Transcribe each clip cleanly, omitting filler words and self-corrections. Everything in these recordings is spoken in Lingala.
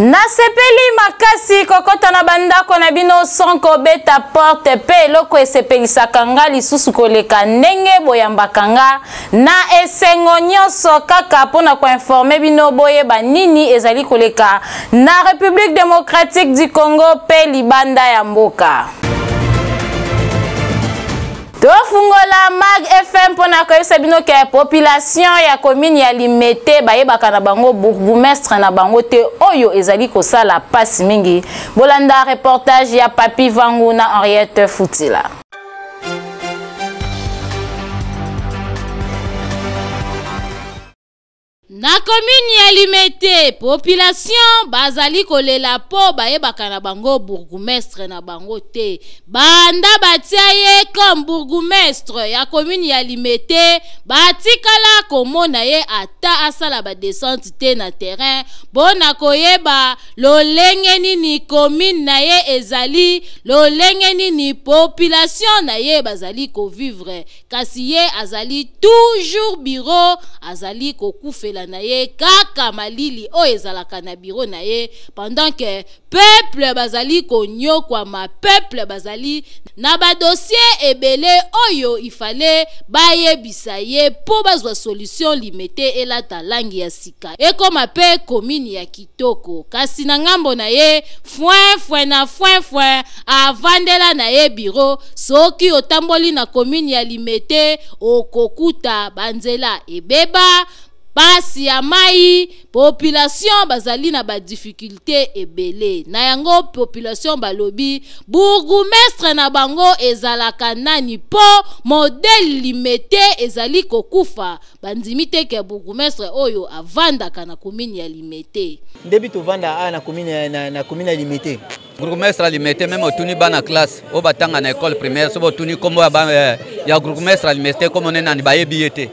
Nasepeli makasi kokota na bandako na bino sonko beta porte pe loko esepelisa kanga lisusu koleka ndenge boyambaka nga na esengo nyonso kaka pona ko informer bino boye banini ezali koleka na République démocratique du Congo pe libanda ya mboka. Tofungola Mag FM pona koyesa bino ke population ya commune ya Limete bayebaka na bango bourgmestre na bango te oyo ezali kosala pasi mingi. Bolanda reportage ya Papi Vangu na Henriette Futila. Na commune ya Limete, population bazali kolela po bayebaka na bango bourgmestre na bango te. Banda batia ye comme bourgmestre ya commune ya Limete, batikala komona ye ata asala ba descente te na terrain, bona koyeba lolenge nini commune na ye ezali, lolenge nini population na ye bazali ko vivre. Kasi ye azali toujours bureau, azali kokufela na ye kaka malili o ezalaka na bureau na ye, pendant que peuple bazali konyo kwa ma peuple bazali na ba dossier ebele oyo ifale bayebisa ye po bazwa solution Limete elata langi ya sika ekoma pe commune ya kitoko. Kasi na ngambo na ye foin avandela na ye bureau, soki otamboli na commune ya Limete okokuta banzela ebeba pasi ya mai, population bazali na ba difficulté ebele. Na yango population balobi bourgmestre na bango ezalaka nani po modèle Limete ezali kokufa. Bandimi te ke bourgmestre oyo avandaka na commune ya Limete. Ndebi to vanda na commune ya Limete. Bourgmestre ya Limete même otuni bana classe o batanga na école primaire so otuni kombo ya bourgmestre ya Limete comme nena ni bayebi ete.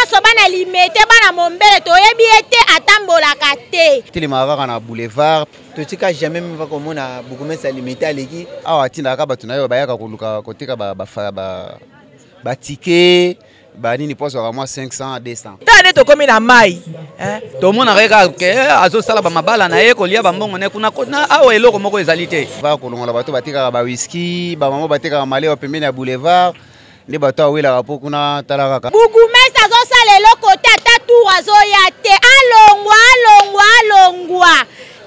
So bana Limete bana mombele to yebi ete atambolaka te. Tilimaka na boulevard totika jamais même pas comme na bourgmestre Limete aleki awa tinda ka batu na yo bayaka koluka kotika ba ticket ba nini poso ka moi 500 200 tane to komi na mai to mona reka ke azo sala ba mabala na ye kolia ba mbongo ne kuna awa eloko moko ezali te va kolongola bato batika ba whisky ba mamo batika maleo pembeni ya boulevard ndi bato awela rapo kuna talaka bourgmestre azo sala eloko tata tour azo ya te alongwa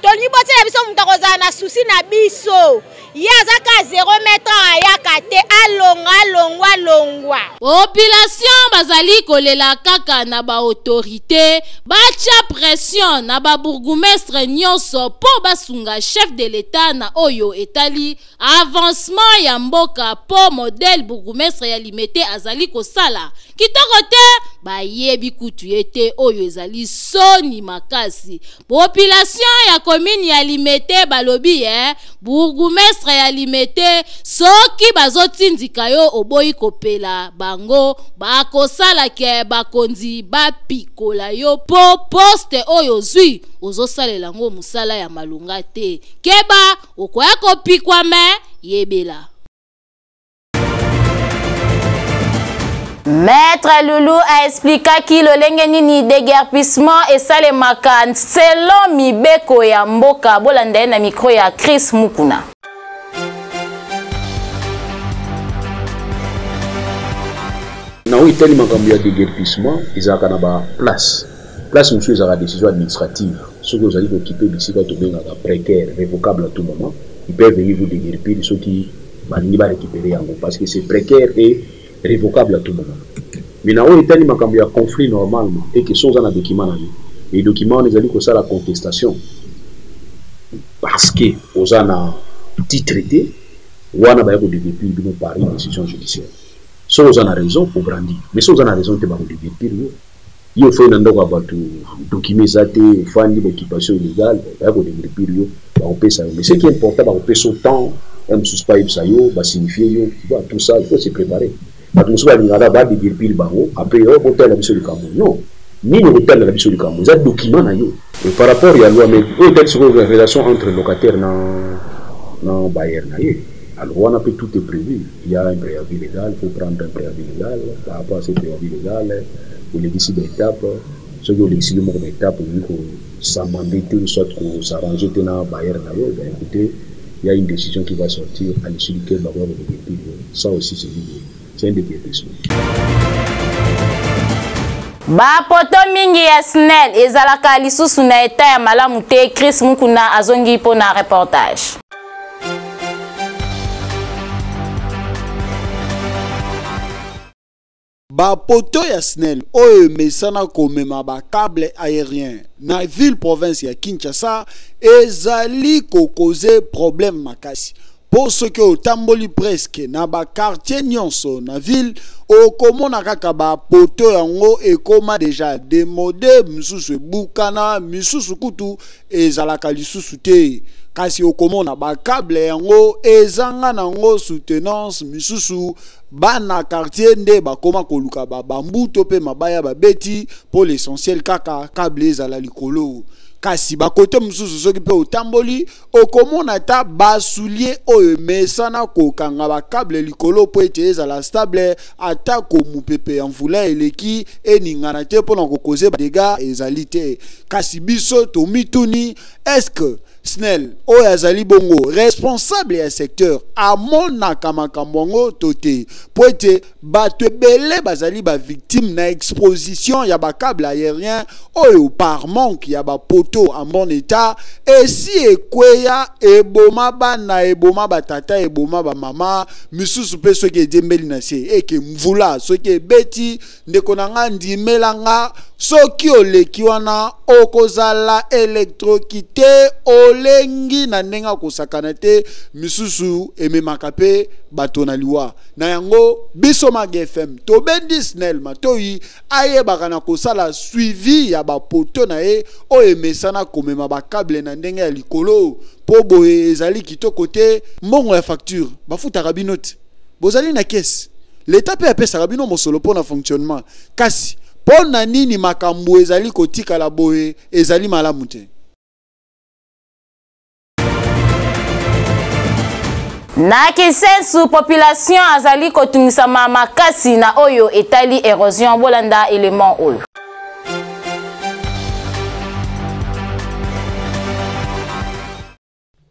toni bote na biso muta kozala na souci na biso ye azaka 0 metre ayaka te alongwa. Population bazali kolela kaka na ba autorité bacha pression na ba bourgmestre nyonso po basunga chef de l'état na oyo etali avancement ya mboka po modèle bourgmestre ya Limete azali kosala kitoko te bayebi kutu ete oyo ezali soni makasi. Population ya commune ya Limete balobi bourgmestre ya Limete soki bazotindika yo oboyi kopela bango bakosala ke bakonzi bapikola yo po poste oyo zwi ozosalela ngo musala ya malunga te keba okoya kopikwa me yebela. Maître Loulou a expliqué qu'il lolenge nini déguerpissement et salemaka selon mibeko ya mboka. Bolanda na micro ya Chris Mukuna. Na uiteli makambo ya déguerpissement ezaka na ba place monsieur ezaka décision administrative soki ozali kokipe bisika tobengaka précaire révocable à tout moment, ils peuvent venir vous déguerpir soki balingi ba récupérer yango parce que c'est précaire et révocable à tout moment. Mais na uiteli makambo ya conflit normalement et que sont dans document na les documents les ali ko ça la contestation parce que ozana petit traité wana ba yako déguerpir bino par une décision judiciaire. Si vous avez raison pour brandir, mais si vous avez raison, vous avez raison. Il faut un document zate, faire une occupation illégale, mais ce qui est important, c'est que son temps, un suspect, ça signifie tout ça, il faut se préparer. Après, hôtel la du Cameroun. Non, ni le hôtel la du Cameroun. Vous avez document. Et par rapport à la loi, mais peut-être sur la relation entre locataires et bailleurs. Alors, on a fait tout est prévu. Il y a un préavis légal, il faut prendre un préavis légal. Par rapport à ce préavis légal, vous les décidez d'étape. Ceux qui ont décidé d'étape, s'amender, soit qu'on s'arrange dans Bayer. Écoutez, il y a une décision qui va sortir à l'issue duquel va avoir le député. Ça aussi, c'est un députation. Ba poto mingi ya SNEL ezalaka lisusu na eta ya malamu te. Chris Mukuna azongi po na reportage. Ba poto ya SNEL oyo mesana komema ba câble aérien na ville province ya Kinshasa ezali kokoze problème makasi. Pour ce que otamboli presque na ba quartier nyonso na ville okomona kaka ba poto yango ekoma déjà démodé misusu bukana misusu kutu ezalaka lisusu te. Kasi okomona ba câble yango ezanga nango soutenance misusu bana quartier nde bakoma koluka ba bambuto pe mabaya babeti pour l'essentiel kaka câble ezala likolo. Kasi bakote mususu soki pe otamboli okomona ta basoulier oyo mesana kokanga ba câble likolo po ete ezala stable ata ko mupepe mvula eleki eningana te pona kokoze ba dégâts ezali te. Kasi biso to mituni est-ce que SNEL oyo azali bongo responsable ya secteur amonaka makambo yango tote po ete bato ebele bazali ba victime na exposition ya ba câble aérien oyo par manque ya ba poto en bon état esi ekweya eboma bana eboma batata eboma ba mama misusu pe soki edembeli na se eke mvula soki ebeti ndeko nanga ndimelanga soki oleki wana okozala électrocuté olengi na ndenga kosakana te misusu ememaka pe bato na liwa na yango biso Mag FM tobendi SNEL matoyi ayebaka na kosala suivi ya bapoto na ye oyo emesana komema ba câble na ndenge ya likolo po boye ezali kitoko te mbongo ya facture bafutaka bino te bozali na caisse l'état pe apesaka bino mosolo po na fonctionnement kasi pona nini makambo ezali kotika la boye ezali malamu te. Na kisensu population azali kotungisa makasi na oyo etali érosion bolanda élément oyo.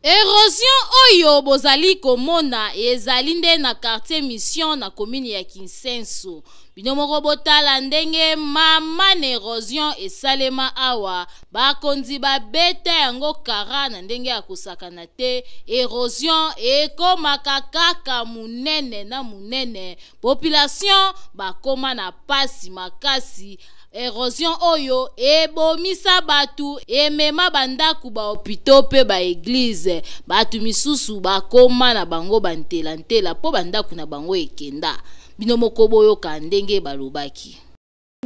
Érosion oyo bozali komona ezali nde na quartier Mission na commune ya Kinsensu. Binomoko botala ndenge mama na érosion esalema awa bakonzi babeta yango kara na ndenge ya kusakana te. Érosion ekomaka kaka munene na munene. Population bakoma na pasi makasi. Érosion oyo ebomisa batu emema bandaku ba hôpitaux pe ba église batu misusu bakoma na bango bantela po bandaku na bango ekenda binomoko boyo ka ndenge balobaki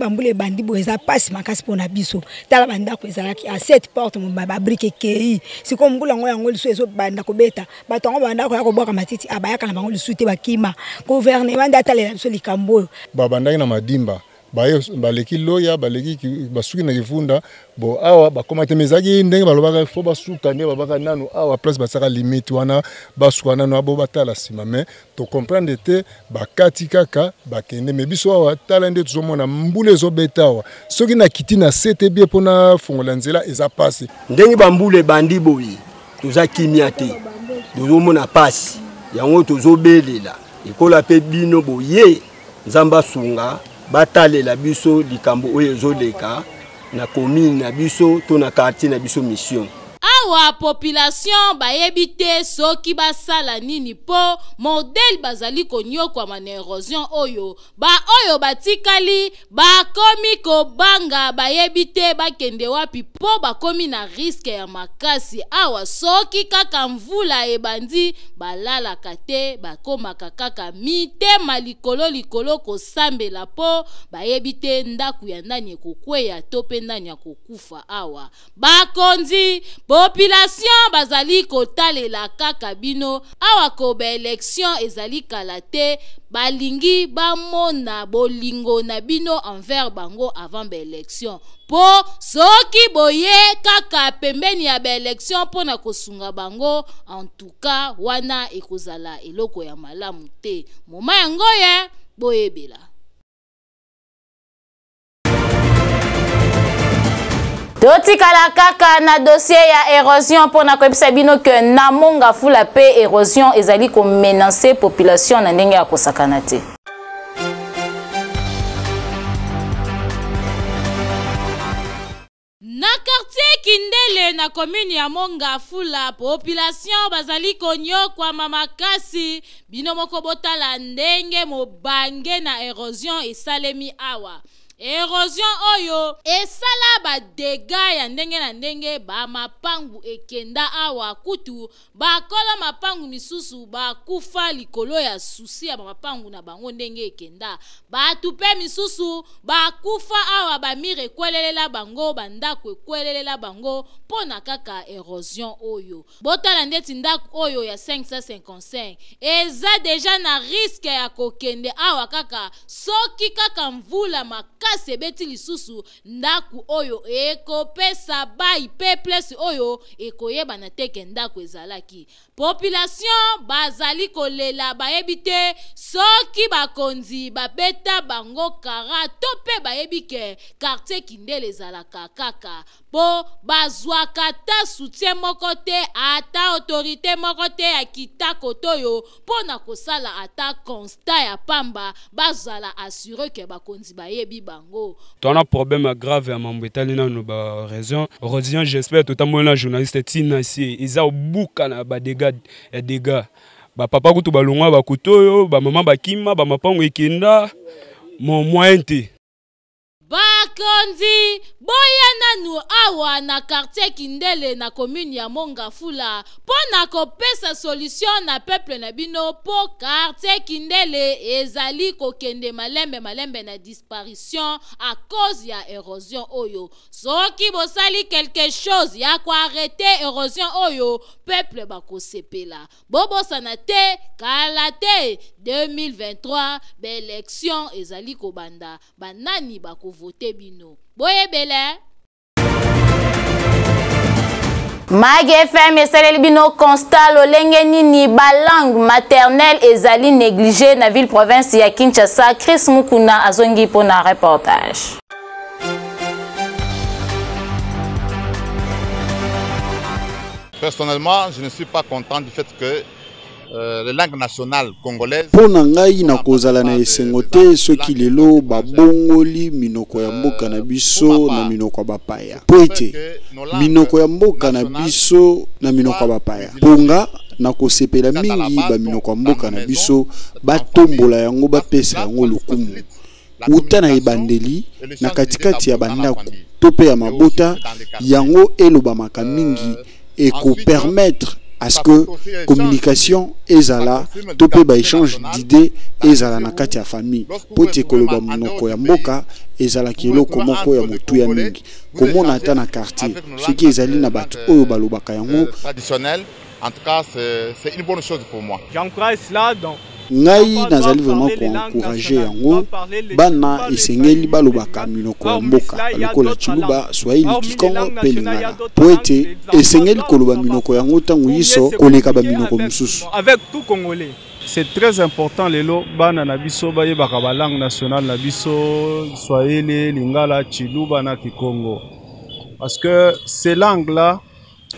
bambule bandi bo eza pasi makasi pona biso tala bandako ezalaki a 7 porte mo ba brique kei siko mbula ngo yango liso ezo banda ko beta batongo bandako ya ko boka matiti abayaka na bango lisute bakima gouvernement datalela biso likambo babandaki na madimba baleki loya baleki basuki na kifunda bo awa bakoma te mezaki ndenge balobaka fo basuka nde babaka nanu awa place basaka limite wana basuka nanu abo batala sima mais to comprendre te bakati kaka bakende me biso awa tala nde tuzomona mbule ezobeta awa soki na kiti na sete bien pona fongola nzela eza pasi ndenge bambule bandi boyi toza kimia te tozomona pasi yango tozobelela ekola pe bino boye nzamba sunga batalela biso likambo oyo ezoleka na commune na biso to na quartier na biso Mission. Awa population bayebite soki basala nini po modèle bazali konyokwa ma érosion oyo batikali bakomi kobanga bayebite bakende wapi po bakomi na risque ya makasi awa soki kaka mvula ebandi balalaka te bakomaka kaka mitema likolo kosambela po bayebite ndaku ya ndani kokweya to pe ndani ya kokufa awa bakonzi population bazali kotalela kaka bino awa ko ba élection ezali kala te balingi bamona bolingo na bino envers bango avant ba élection po soki boye kaka pembeni ya ba élection pona kosunga bango en tout cas wana ekozala eloko ya malamu te moma yango ye boyebela. Totikala kaka na dossier ya érosion pour na koyebisa bino que na Mongafula pe érosion ezali ko menacer population na ndenge ya kosakana te. Na quartier Kindele na commune ya Mongafula population bazali konyo kwa mamakasi bino moko botala ndenge mobange na érosion esalemi awa. Érosion oyo esala ba dégâts ya ndenge na ndenge ba mapangu ekenda awa kutu ba kola mapangu misusu ba kufa likolo ya susi ya mapangu na bango ndenge ekenda ba tupe misusu ba kufa awa ba mire kwelelela bango bandako kwelelela bango pona kaka érosion oyo botala ndeti ndako oyo ya 555 eza deja na risque ya kokende awa kaka soki kaka mvula makasi ebeti lisusu ndaku oyo ekopesa bai peuple oyo ekoyeba na teke ndako ezalaki population bazali kolela bayebi te soki bakonzi babeta bango kara to pe bayebi ke quartier Kindele ezalaka kaka po bazwaka ta soutien moko te ata autorité moko te ya kitako toyo pona kosala ata constat ya pamba bazala assurer ke bakonzi bayebi bango. On a problème grave à Mambetali na no ba raison. Heureusement j'espère tout amour la journaliste Tina ici ils a buka na ba dégâts ba papa kutu balongwa ba kutoyo ba maman ba kima ba mapango ekenda mon moyen te. Bakonzi boya nanu awa na quartier Kindele na commune ya Mongafula pona kopesa solution na peuple na bino po quartier Kindele ezali kokende malembe na disparition à cause ya érosion oyo soki bosali quelque chose ya ko arrêter érosion oyo peuple bakosepela bobo sanate kalate 2023 l'élection ezali kobanda banani bakovote bino boyebele. Magi FM esaleli bino constat lolenge nini balangue maternelle ezali négligée na ville province ya Kinshasa. Chris Mukuna azongi pona reportage. Personnellement, je ne suis pas content du fait que les langues nationales congolaises. Pona ngai na kozala na esengo te soki lelo babongoli minoko ya mboka na biso na minoko bapaya. Po ete minoko ya mboka na biso na minoko bapaya. Ponga na kosepela mingi ba minoko ya mboka na biso batombola yango bapesa yango lokumu. Uta na ebandeli na katikati ya bandako tope ya mabota yango elobamaka mingi et ko permettre à ce que communication ezala topé ba échange d'idées ezala na kati ya famille pote koloba monoko ya mboka ezala kiloko moko ya motu ya mingi komona ata na quartier ce qui ezali na bato oyo balobaka yango traditionnel. En tout cas c'est une bonne chose pour moi. J'encourage cela donc ngai nazali vraiment encourager yango bana esengeli balobaka minoko ya mboka lokola chiluba swahili kikongo pe lingala po ete esengeli koloba minoko yango ntango yiso koleka ba minoko mosusu avec tout congolais. C'est très important lelo bana na biso bayebaka ba langue nationale na biso swahili lingala chiluba na kikongo parce que ces langues là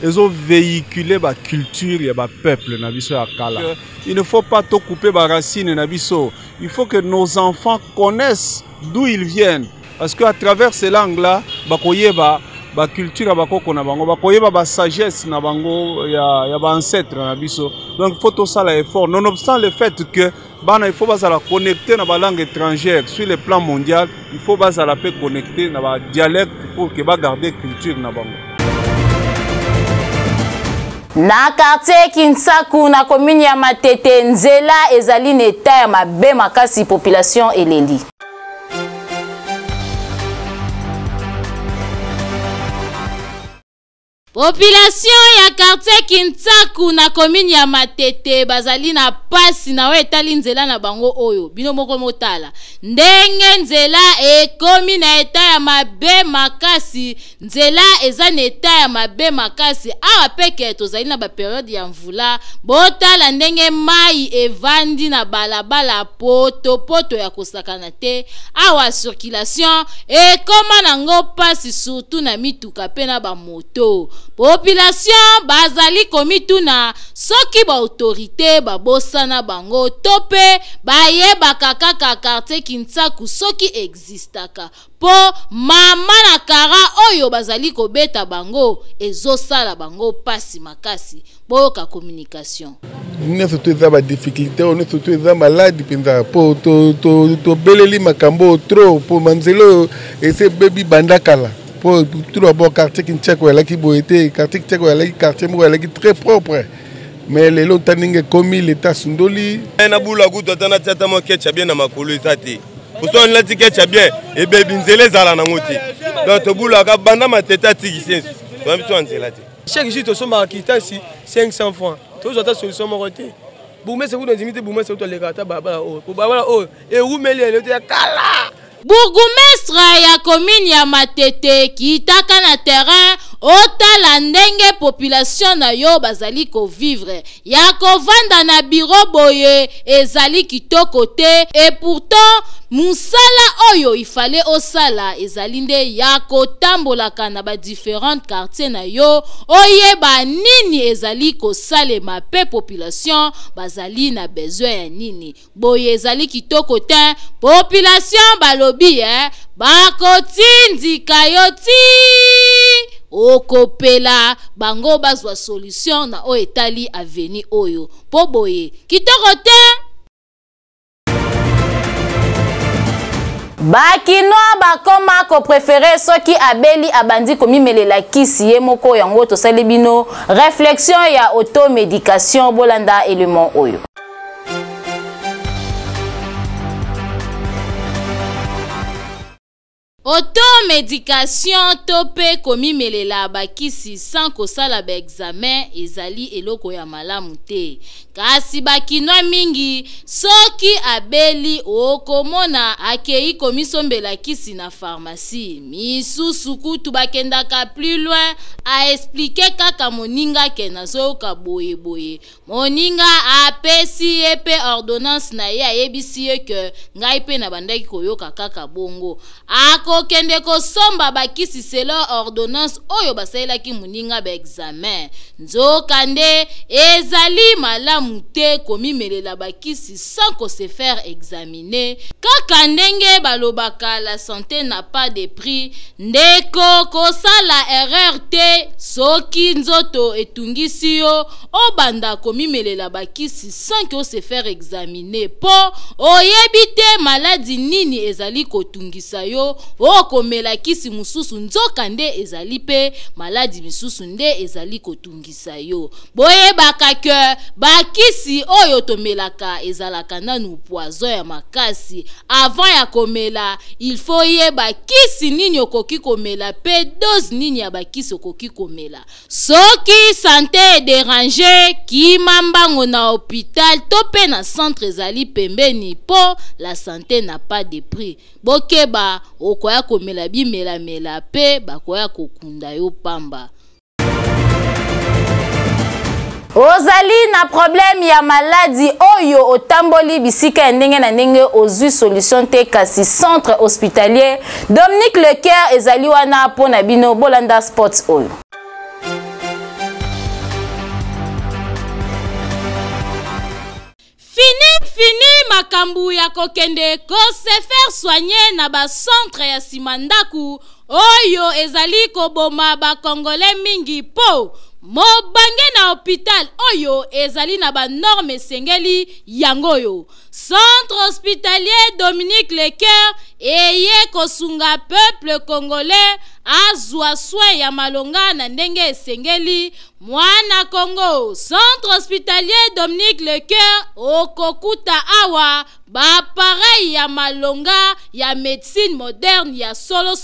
ils ont véhiculé la culture et le peuple na biso ya kala. Il ne faut pas tout couper les racines na biso. Il faut que nos enfants connaissent d'où ils viennent. Parce qu'à travers ces langues-là, bakoyeba ba culture bakoko na bango, bakoyeba ba sagesse na bango ya ba ancêtre na biso. Donc il faut tout ça l'effort. Nonobstant le fait que bana il faut pas la connecter na ba langue étrangère sur le plan mondial, il faut pas la peut connecter na ba dialecte pour que ba garder culture na bango. Na quartier Kinsaku na commune ya Matete nzela ezali neta ya mabe makasi population eleli. Population ya quartier Kintsaku na commune ya Matete bazali na pasi na we etali nzela na bango oyo bino moko motala ndenge nzela ekomi na eta ya mabe makasi nzela eza na eta ya mabe makasi awa peke tozali na ba periode ya mvula botala ndenge mai evandi na balabala poto ya kosakana te awa circulation ekoma nango pasi surtout na mituka pe na ba moto. Population bazali komituna soki ba autorité babosana bango tope bayeba kaka quartier Kintsaku soki existaka po mama na kara oyo bazali kobeta bango ezosala bango pasi makasi boyoka communication. Nous avons des difficultés, nous avons des maladies pour to beleli makambo trop pour manzelo et c'est baby bandakala. Pour tout d'abord quartier Kintsaku elle qui boité quartier Kintsaku elle quartier mo elle qui très propre mais les lots taninge commis l'état sundoli na bula kuto tana tata mo ketcha bien na makolo isati kuso na tiketcha bien et baby nzele zala na ngoti donc to bula ka banda mateta tiki sensu to biso nzela ti chaque jour to soma quittance 500 francs to zota solution mo côté boumé c'est vous nous imiter boumé c'est to le gata baba o baba o et roumeli elle était kala. Bourgmestre ya commune ya Matete kitaka na terrain otala ndenge population na yo bazali ko vivre ya kovanda na bureau boye ezali kitoko te et pourtant musala oyo ifale osala ezali nde ya kotambolaka na ba différentes quartiers na yo oyeba nini ezali kosalema pe population bazali na besoin ya nini boye ezali kitoko te population balobi bakotindika yo ti okopela bango bazwa solution na o etali aveni oyo po boye kitoko te. Bakinoa bakoma ko préféré soki abeli abandi komimelela kisi ye moko yango tosali bino réflexion ya automédication bolanda élément oyo. Automédication tope komimelela bakisi sans kosala ba examen ezali eloko ya malamu te kasi bakinoa mingi soki abeli okomona akei komisombela kisi na pharmacie misusu kutu bakendaka plus loin a expliquer kaka moninga ke nazoyoka boye moninga apesi ye pe ordonnance na ye ayebisi ye ke ngai pe na bandaki koyoka kaka bongo akokende kosomba bakisi selo ordonnance oyo basalelaki moninga ba examen nzoka nde ezali malamu te komimelela bakisi sans ko se faire examiner kaka ndenge balobaka la santé n'a pas de prix ndeko kosala erreur te soki nzoto etungisi yo obanda komimelela bakisi sans ko se faire examiner po oyebi te maladie nini ezali kotungisa yo okomela kisi mususu nzoka nde ezali pe maladie misusu nde ezali kotungisa yo boyebaka ke bakisi oyo tomelaka ezalaka nanu poison ya makasi avant ya komela il faut yeba kisi nini okoki komela pe dose nini ya bakisi okoki komela soki santé déranger kima mbango na hôpital to pe na centre ezali pembeni po la santé n'a pas de prix bokeba okoya komela bimela pe bakoya kokunda yo pamba. Ozali na problème ya maladie oyo otamboli bisika ndenge na ndenge ozui solution te kasi centre hospitalier Dominique Lecoeur ezali wana pona bino bolanda sports oyo. Fini makambu ya kokende ko se faire soigner na ba centre ya simandaku oyo ezali koboma ba congolais mingi po mobange na hôpital oyo ezali na ba norme sengeli yangoyo. Centre hospitalier Dominique Lecoeur eye kosunga peuple congolais azwa soin ya malonga na ndenge esengeli mwana Congo. Centre hospitalier Dominique Lecoeur okokuta awa ba pareil ya malonga ya médecine moderne ya solo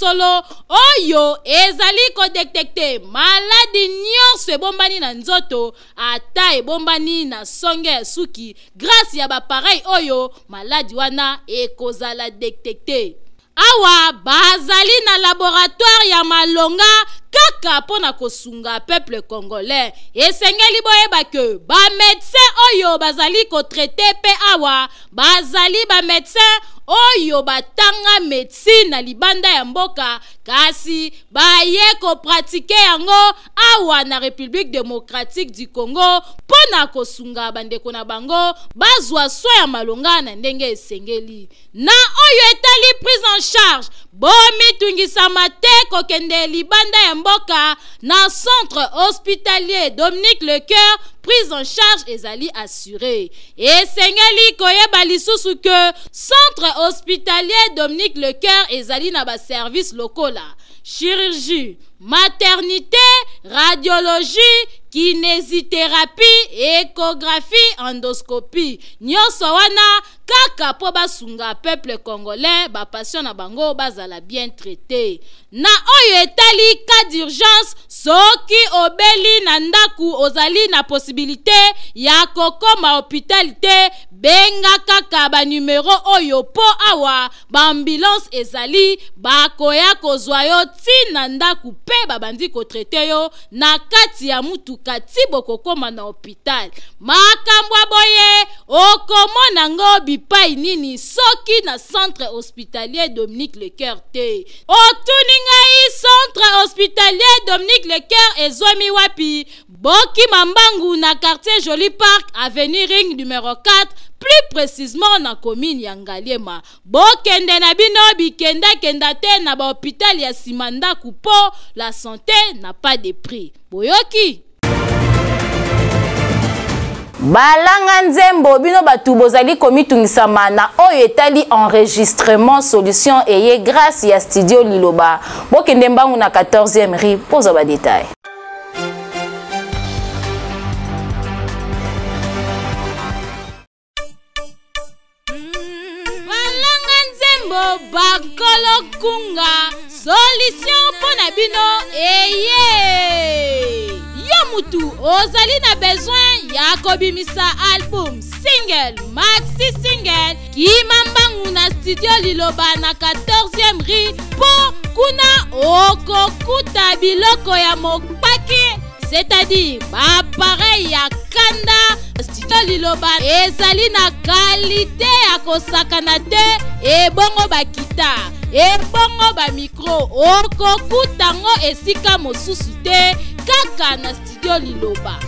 oyo ezali ko détecter maladie nyonso ebombani na nzoto ata ebombani na songe ya suki grâce ya ba pareil oyo maladie wana ekozala détecter. Awa bazali na laboratoire ya malonga kaka pona kosunga peuple congolais. Esengeli boyeba ke ba médecin oyo bazali ko traiter pe awa bazali ba médecin oyo batanga médecine na libanda ya mboka kasi baye ko pratique yango awa na République démocratique du Congo pona kosunga bandeko na bango bazwa soin ya malonga na ndenge esengeli. Na oyo etali prise en charge bomi tungisama te kokende libanda ya mboka na centre hospitalier Dominique Lecoeur prise en charge ezali assurée. Esengeli koyeba lisusu ke centre hospitalier Dominique Lecoeur ezali na ba service locaux la chirurgie, maternité, radiologie, kinésithérapie, échographie, endoscopie. Nyonso wana kaka po basunga peuple congolais ba patient na bango bazala bien traité. Na oyo etali cas d'urgence soki obeli na ndaku ozali na possibilité ya kokoma hôpital benga kaka ba numéro oyo po awa ba ambulance ezali bakoya kozwa yo tina ndaku pe babandi ko traité yo na kati ya mutuka tibo kokoma na hôpital. Makambo boye okomona ngo bipai nini soki na centre hospitalier Dominique Lecoeur te. Otuningai centre hospitalier Dominique Lecoeur ezomi wapi? Boki Mambangu na quartier Joli Park avenue Ring numéro 4 plus précisément na commune ya Ngaliema. Bokende na bino bikenda kenda te na ba hôpital ya Simanda Kupo, la santé n'a pas de prix. Boyoki balanga nzembo bino batu bozali komitungisama na oyo etali enregistrement solution eye grâce ya studio Liloba. Bokende mbangu na 14e rue poza ba détail. balanga nzembo bakolo kunga solution pona bino eye. Yo mutu ozali na besoin ya kobimisa album, single, maxi single kimambangu na studio Liloba na 14e rue po kuna okokuta biloko ya mopaki, c'est-à-dire ba pareil ya kanda. Studio Liloba ezali na qualité ya kosakana te ebongo bakita ebongo ba micro okokuta ngo esika mosusu te kaka na studio Liloba.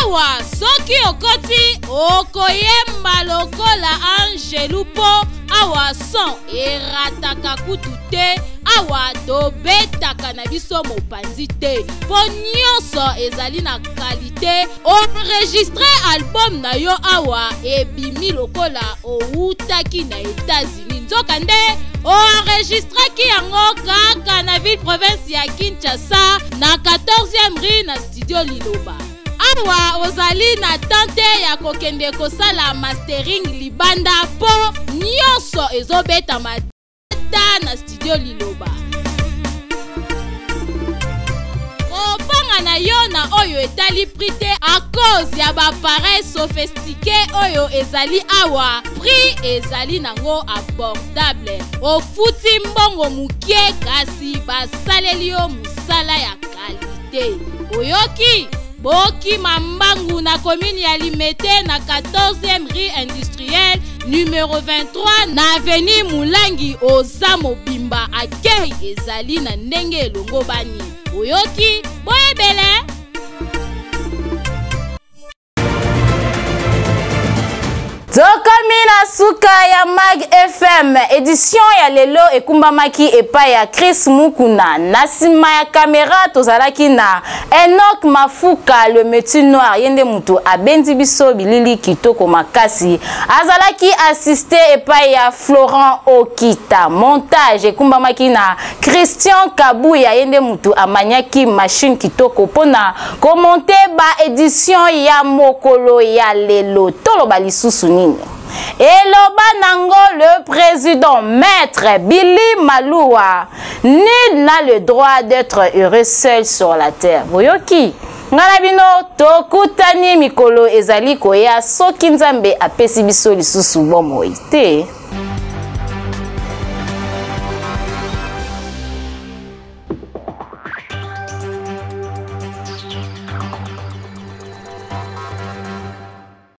Awa soki okoti okoyemba lokola Angelu po awa son erataka kutu te awa tobetaka na biso mopanzi te po nyonso ezali na qualité. Enregistre album na yo awa ebimi lokola outaki na États-Unis nzoka nde enregistraki yango kaka na ville province ya Kinshasa na 14e rue na studio Liloba. Awa ozali na tante ya kokende kosala mastering libanda po nyonso ezobeta madata na studio Liloba. Kopanga na yo na oyo etali prite a cause ya ba appareil sophistiqué oyo ezali awa prix ezali nango abordable. Ofuti mbongo mukie kasi basaleli yo musala ya qualité. Oyoki Boki Mambangu na commune ya Limete na 14e rue industrielle numéro 23 na avenue Mulangi oza mobimba akei ezali na ndenge elongo bani. Oyoki boyebele Tokomina suka ya Mag FM édition ya lelo ekumbamaki epai ya Chris Mukuna nasima ya caméra tozalaki na Enoch Mafuka le métier noir yende mutu abendi biso bilili kitoko makasi azalaki assisté epai ya Florent Okita montage ekumbamaki na Christian Kabuya yende mutu amanyaki machine kitoko pona commenter ba édition ya mokolo ya lelo toloba lisusu nini. Eloba nango le président maître Billy Maloua nul n'a le droit d'être heureux seul sur la terre. Boyoki ngana bino tokutani mikolo ezali koya soki nzambe apesi biso lisusu bomoi te.